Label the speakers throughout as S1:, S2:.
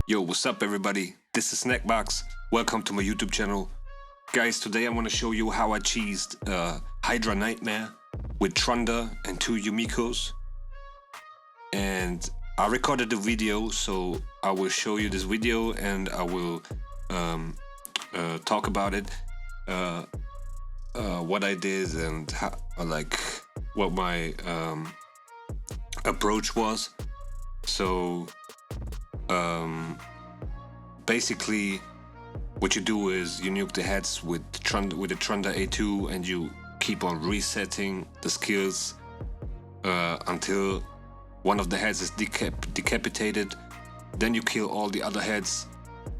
S1: Yo, what's up everybody? This is SnackBox. Welcome to my YouTube channel. Guys, today I want to show you how I cheesed Hydra Nightmare with Trunda and 2 Yumikos. And I recorded the video, so I will show you this video and I will talk about it. What I did and how, what my approach was. So basically what you do is you nuke the heads with the Trunda A2 and you keep on resetting the skills until one of the heads is decapitated. Then you kill all the other heads,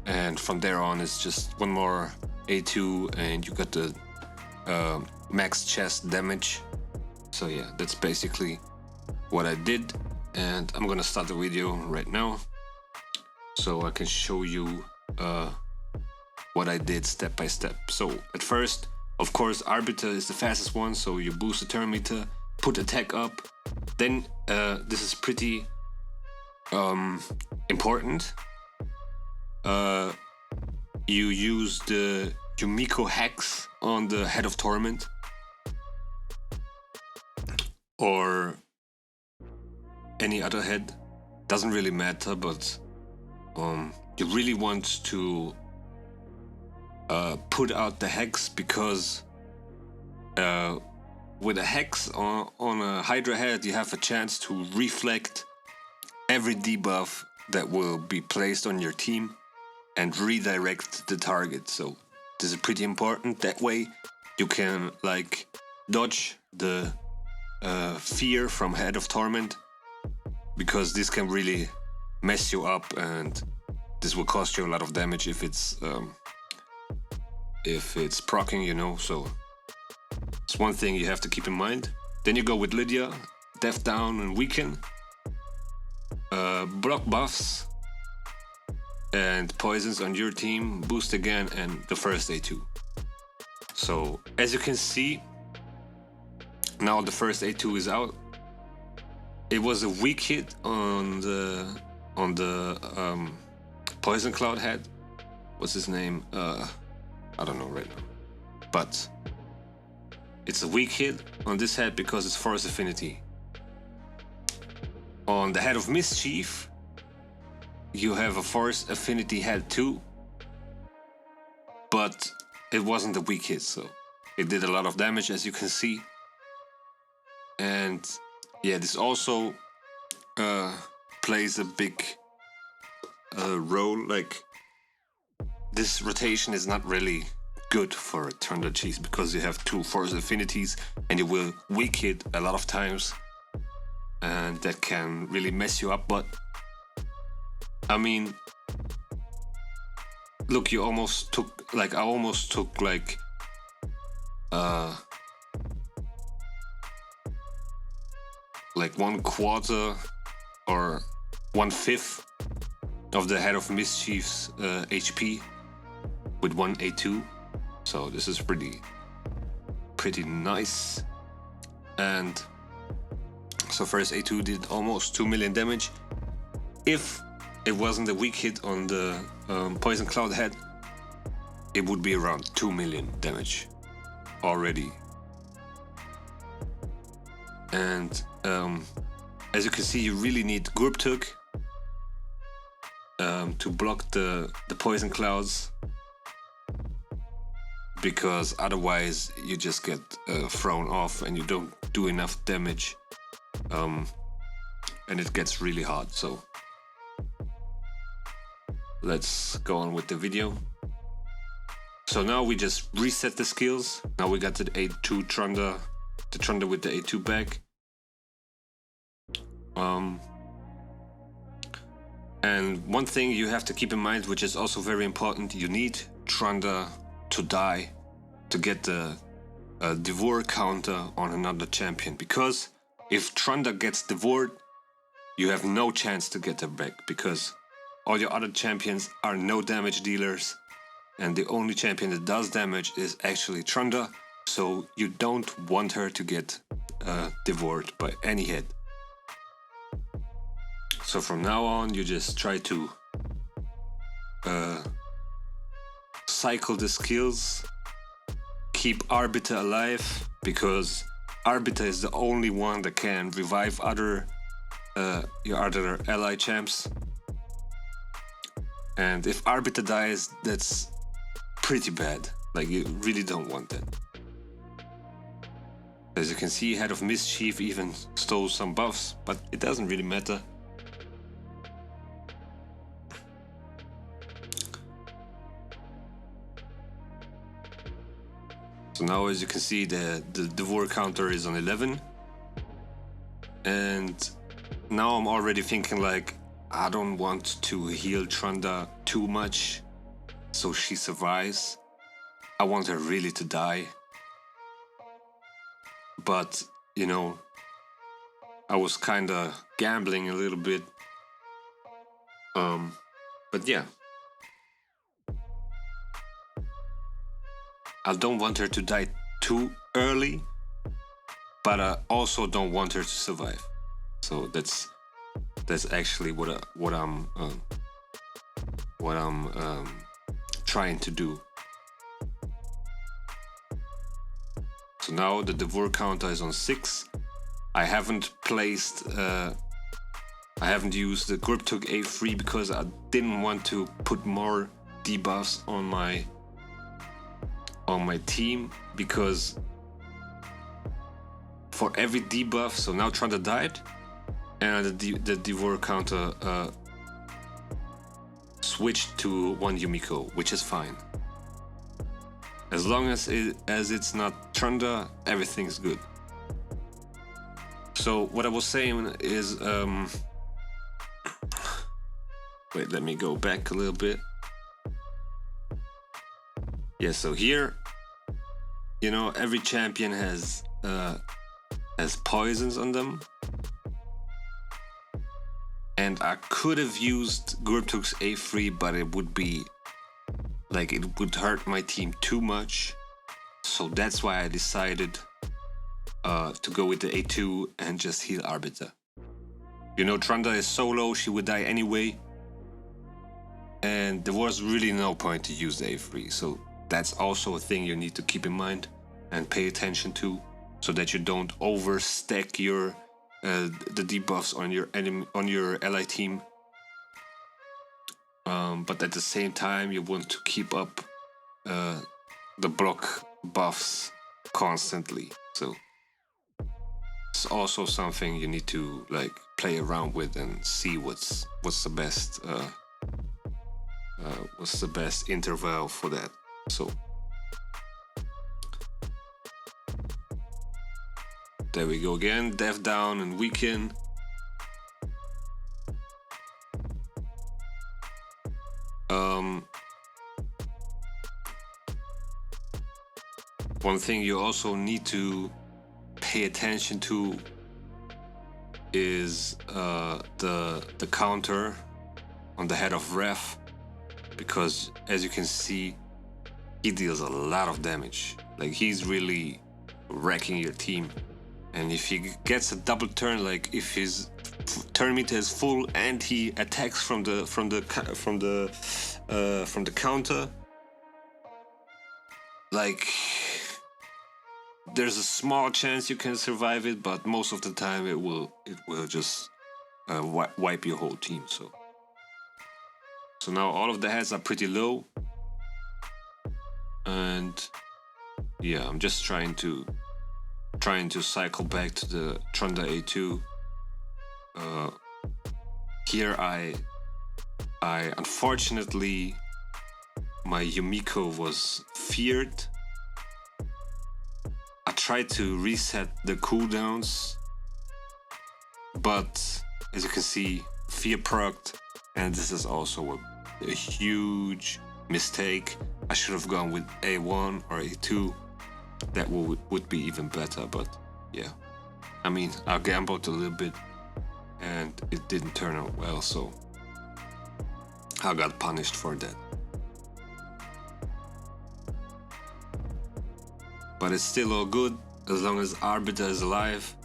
S1: and from there on it's just one more A2 and you got the max chest damage. So yeah, that's basically what I did, and I'm gonna start the video right now so I can show you what I did step by step. So at first, of course, Arbiter is the fastest one, so you boost the turn meter, put attack up. Then this is pretty important. You use the Yumiko Hex on the Head of Torment, or any other head, doesn't really matter, but you really want to put out the hex, because with a hex on a Hydra head you have a chance to reflect every debuff that will be placed on your team and redirect the target. So this is pretty important. That way you can dodge the fear from Head of Torment, because this can really mess you up and this will cost you a lot of damage if it's proccing, you know. So it's one thing you have to keep in mind. Then you go with Lydia, Death Down and Weaken, block buffs and poisons on your team, boost again, and the first A2. So as you can see, now the first A2 is out. It was a weak hit on the Poison Cloud head. What's his name? I don't know right now. But it's a weak hit on this head because it's Force Affinity. On the Head of Mischief, you have a Force Affinity head too, but it wasn't a weak hit, so it did a lot of damage, as you can see. And yeah, this also plays a big role. This rotation is not really good for a Trunda cheese because you have 2 Force Affinities and you will weak hit a lot of times, and that can really mess you up. But I mean, look, you almost took I almost took 1/4 or 1/5 of the Head of Mischief's HP with 1 A2. So this is pretty nice. And so first A2 did almost 2 million damage. If it wasn't a weak hit on the Poison Cloud head, it would be around 2 million damage already. And as you can see, you really need Group Tug to block the Poison Clouds, because otherwise you just get thrown off and you don't do enough damage, and it gets really hard. So let's go on with the video. So now we just reset the skills. Now we got the A2 Trunda, the Trunda with the A2 back. And one thing you have to keep in mind, which is also very important, you need Trunda to die to get the devour counter on another champion, because if Trunda gets devoured, you have no chance to get her back, because all your other champions are no damage dealers, and the only champion that does damage is actually Trunda, so you don't want her to get devoured by any head. So from now on, you just try to cycle the skills, keep Arbiter alive, because Arbiter is the only one that can revive your other ally champs. And if Arbiter dies, that's pretty bad. Like, you really don't want that. As you can see, Head of Mischief even stole some buffs, but it doesn't really matter. So now, as you can see, the war counter is on 11. And now I'm already thinking, like, I don't want to heal Trunda too much so she survives. I want her really to die. But, you know, I was kind of gambling a little bit. But yeah. I don't want her to die too early, but I also don't want her to survive. So that's actually what I'm trying to do. So now the Devour counter is on 6. I haven't used the Griptug A3 because I didn't want to put more debuffs on my team, because for every debuff, so now Trunda died, and the Devour counter switched to 1 Yumiko, which is fine. As long as it's not Trunda, everything's good. So what I was saying is, wait, let me go back a little bit. Yeah, so here, you know, every champion has poisons on them. And I could have used Griptug's A3, but it would be, like, it would hurt my team too much. So that's why I decided to go with the A2 and just heal Arbiter. You know, Trunda is solo, she would die anyway. And there was really no point to use the A3, so that's also a thing you need to keep in mind and pay attention to, so that you don't overstack your the debuffs on your ally team. But at the same time, you want to keep up the block buffs constantly. So it's also something you need to, like, play around with and see what's the best interval for that. So there we go again, Death down and weaken. One thing you also need to pay attention to is the counter on the head of Ref, because as you can see, he deals a lot of damage. Like, he's really wrecking your team. And if he gets a double turn, like if his turn meter is full and he attacks from the counter, like, there's a small chance you can survive it, but most of the time it will just wipe your whole team. So now all of the heads are pretty low, and yeah, I'm just trying to cycle back to the Trunda A2. Here I unfortunately, my Yumiko was feared. I tried to reset the cooldowns, but as you can see, fear procced, and this is also a huge mistake. I should have gone with A1 or A2. That would be even better, but yeah. I mean, I gambled a little bit and it didn't turn out well, so I got punished for that. But it's still all good as long as Arbiter is alive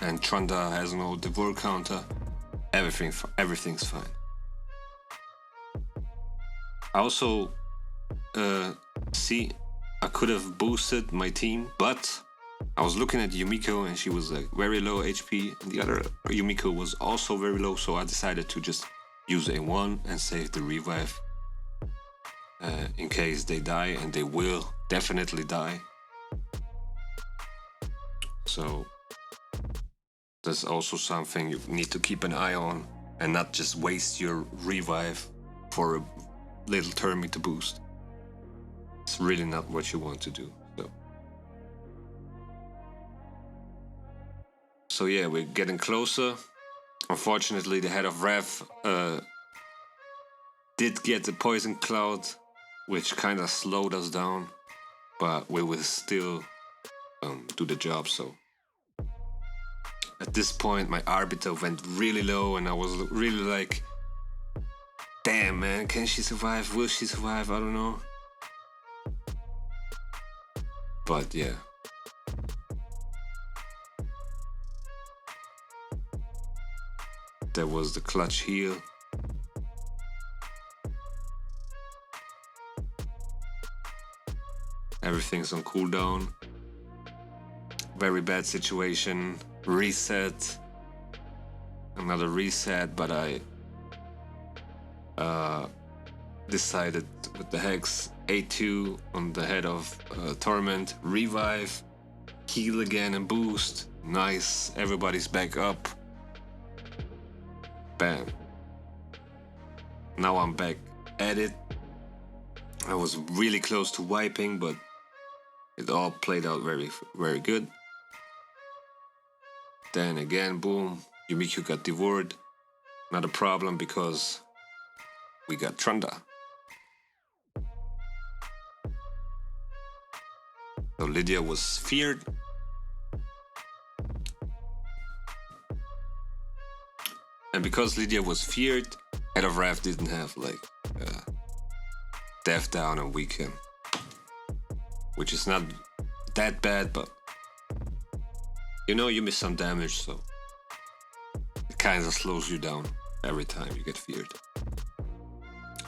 S1: and Trunda has no Devour counter. Everything's fine. I also see I could have boosted my team, but I was looking at Yumiko and she was like very low HP, and the other Yumiko was also very low, so I decided to just use A1 and save the revive in case they die, and they will definitely die. So that's also something you need to keep an eye on and not just waste your revive for a little Termi to boost. It's really not what you want to do. So yeah, we're getting closer. Unfortunately, the head of Rev did get the poison cloud, which kind of slowed us down, but we will still do the job. So at this point, my Arbiter went really low, and I was really like, damn, man, can she survive? Will she survive? I don't know. But yeah. That was the clutch heal. Everything's on cooldown. Very bad situation. Reset. Another reset, but I decided with the Hex A2 on the head of Torment. Revive. Heal again and boost. Nice. Everybody's back up. Bam. Now I'm back at it. I was really close to wiping, but it all played out very, very good. Then again, boom, Yumiko got devoured. Not a problem because we got Trunda. So Lydia was feared. And because Lydia was feared, Head of Rev didn't have like death down and weaken, which is not that bad, but you know you miss some damage, so it kind of slows you down every time you get feared.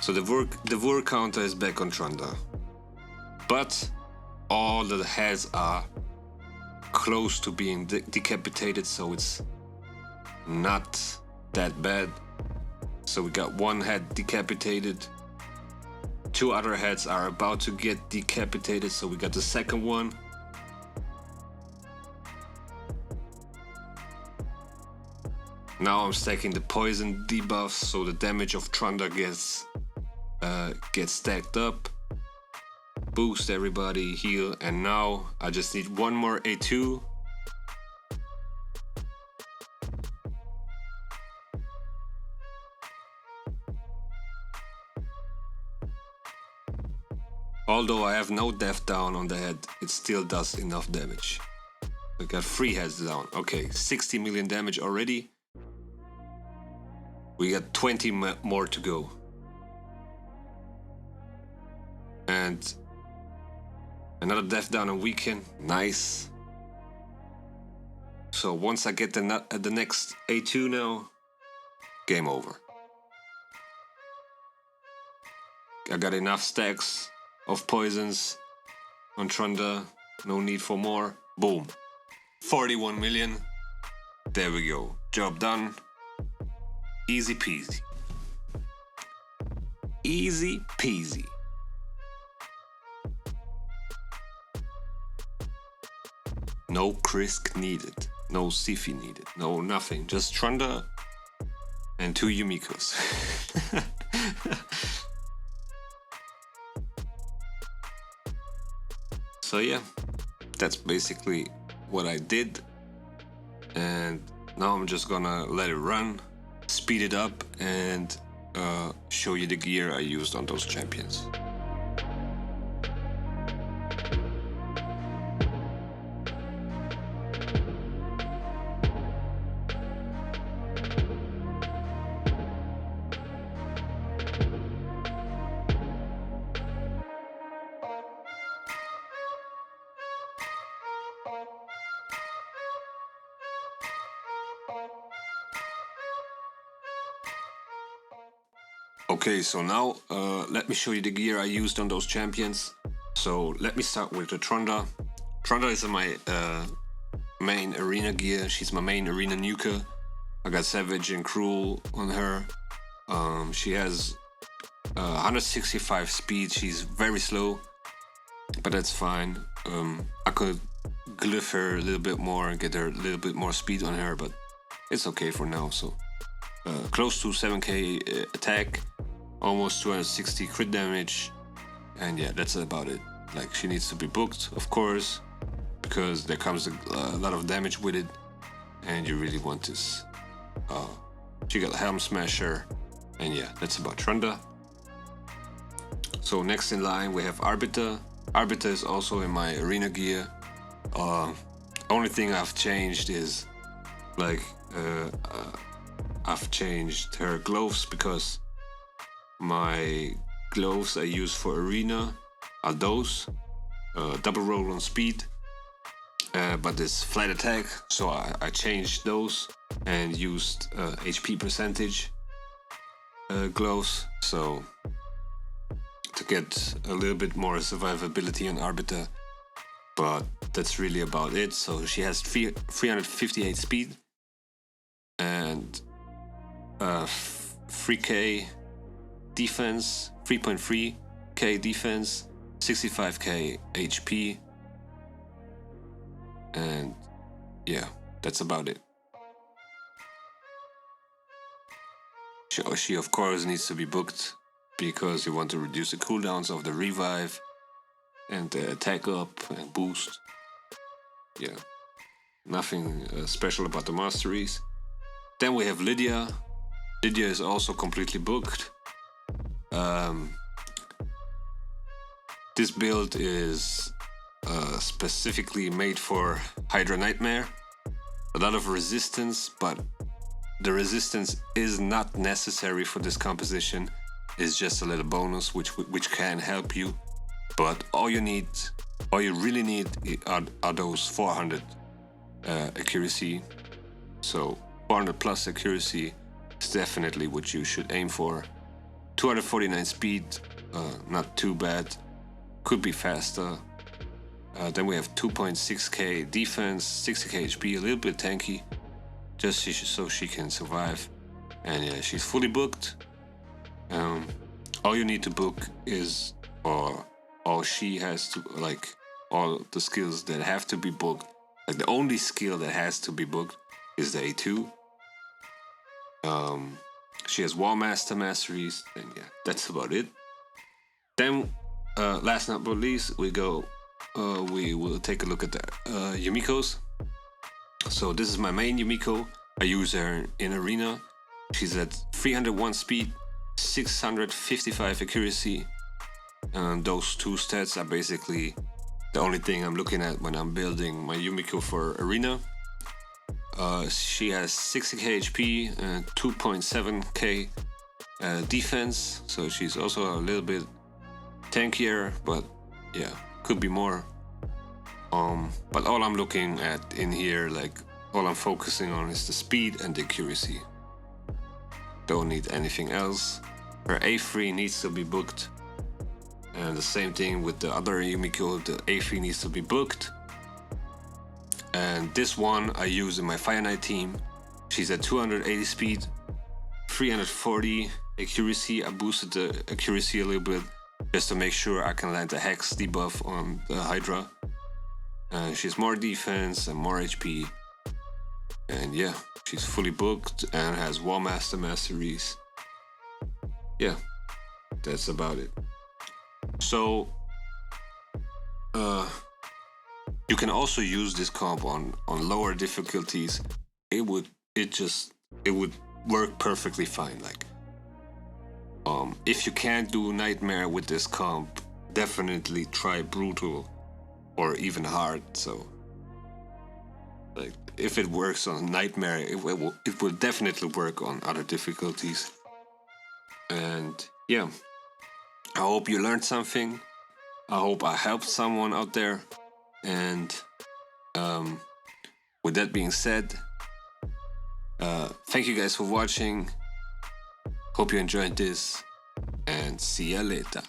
S1: So the Vur counter is back on Trunda, but all the heads are close to being decapitated, so it's not that bad. So we got one head decapitated. Two other heads are about to get decapitated, so we got the second one. Now I'm stacking the poison debuffs, so the damage of Trunda gets stacked up. Boost everybody, heal, and now I just need one more A2. Although I have no death down on the head, it still does enough damage. We got 3 heads down. Okay, 60 million damage already. We got 20 more to go. And another death down and weaken. Nice. So once I get the next A2 now, game over. I got enough stacks of poisons on Trunda. No need for more. Boom. 41 million. There we go. Job done. Easy peasy. Easy peasy. No Krisk needed. No Sifi needed. No nothing. Just Trunda and 2 Yumikos. So yeah, that's basically what I did. And now I'm just gonna let it run, speed it up, and show you the gear I used on those champions. Okay, so now let me show you the gear I used on those champions. So let me start with the Trunda. Trunda is my main arena gear. She's my main arena nuker. I got Savage and Cruel on her. She has 165 speed. She's very slow, but that's fine. I could glyph her a little bit more and get her a little bit more speed on her, but it's okay for now. So close to 7k attack, almost 260 crit damage, and yeah, that's about it. Like, she needs to be booked, of course, because there comes a lot of damage with it, and you really want this. She got Helm Smasher, and yeah, that's about Trunda. So next in line we have Arbiter. Arbiter is also in my arena gear. Only thing I've changed is like I've changed her gloves, because my gloves I use for arena are those double roll on speed, but it's flat attack, so I changed those and used HP percentage gloves, so to get a little bit more survivability on Arbiter. But that's really about it. So she has 358 speed and 3k defense, 3.3k defense, 65k HP, and yeah, that's about it. She of course needs to be booked, because you want to reduce the cooldowns of the revive and the attack up and boost. Yeah, nothing special about the masteries. Then we have Lydia. Lydia is also completely booked. This build is specifically made for Hydra Nightmare. A lot of resistance, but the resistance is not necessary for this composition. It's just a little bonus which can help you. But all you really need are those 400 accuracy. So 400 plus accuracy is definitely what you should aim for. 249 speed, not too bad. Could be faster. Then we have 2.6k defense, 60k HP, a little bit tanky, just so she can survive. And yeah, she's fully booked. All you need to book is, or all she has to, like, all the skills that have to be booked. Like, the only skill that has to be booked is the A2. She has Wall Master masteries, and yeah, that's about it. Then, last but not least, we will take a look at the Yumikos. So this is my main Yumiko. I use her in arena. She's at 301 speed, 655 accuracy. And those two stats are basically the only thing I'm looking at when I'm building my Yumiko for arena. She has 60k HP and 2.7k defense, so she's also a little bit tankier, but yeah, could be more. But all I'm looking at in here, like, all I'm focusing on is the speed and the accuracy. Don't need anything else. Her A3 needs to be booked. And the same thing with the other Yumiko, the A3 needs to be booked. And this one I use in my Fire Knight team. She's at 280 speed, 340 accuracy. I boosted the accuracy a little bit just to make sure I can land the Hex debuff on the Hydra. She's more defense and more HP. And yeah, she's fully booked and has Wall Master masteries. Yeah, that's about it. So, you can also use this comp on lower difficulties. It would work perfectly fine. Like, if you can't do Nightmare with this comp, definitely try Brutal or even Hard. So, like, if it works on Nightmare, it will definitely work on other difficulties. And yeah, I hope you learned something. I hope I helped someone out there. And with that being said, thank you guys for watching. Hope you enjoyed this. see you later.